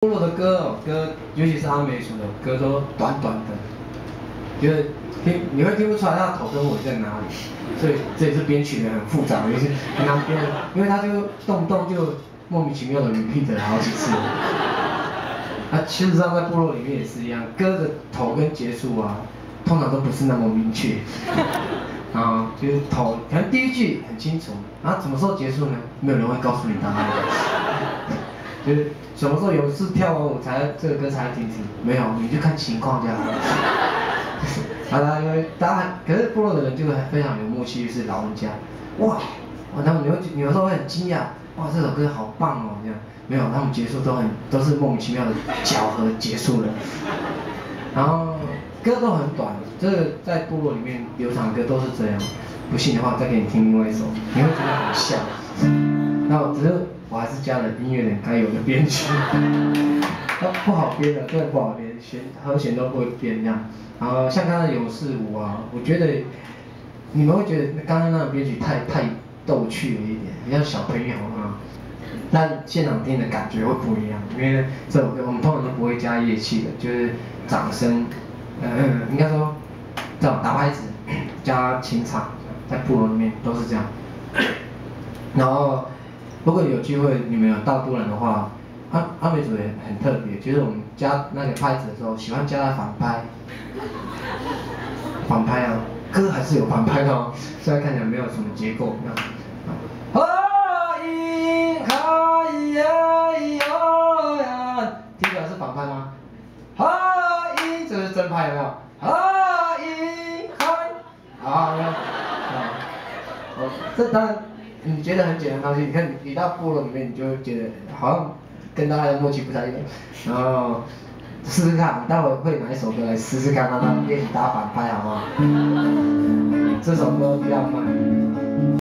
部落的歌，尤其是阿美族的歌都短短的，就是你会听不出来他的头跟尾在哪里，所以这也是编曲的很复杂，也是很难编，因为他就动不动就莫名其妙的 repeat 了好几次。事实上在部落里面也是一样，歌的头跟结束啊，通常都不是那么明确。就是头，可能第一句很清楚，然后什么时候结束呢？没有人会告诉你答案。就是什么时候有事跳完舞这个歌才停止？没有，你就看情况就好了。因为可是部落的人就非常有默契，是老人家，哇，他们有时候会很惊讶，哇，这首歌好棒哦，这样没有，他们结束都是莫名其妙的巧合结束了。然后歌都很短，这个在部落里面流传歌都是这样。不信的话，再给你听另外一首，你会觉得很像。只是我还是加了音乐人该有的编曲，不好编的，真的不好编，和弦都不会编这样。然后像刚才有事舞啊，我觉得你们会觉得刚刚那个编曲太逗趣了一点，很像小朋友啊。但现场听的感觉会不一样，因为这首歌我们通常都不会加乐器的，就是掌声，应该说这种打拍子加清唱，在部落里面都是这样。然后如果有机会你们有到都兰的话，阿美族也很特别，就是我们加那个拍子的时候，喜欢加在反拍。反拍啊，歌还是有反拍的哦，虽然看起来没有什么结构。听起来是反拍吗？这是真拍有没有？这当然你觉得很简单的东西，你看你到部落里面，你就会觉得好像跟大家的默契不太一样。然后试试看，待会会拿一首歌来试试看，让他练习打反拍好不好？这首歌比较慢。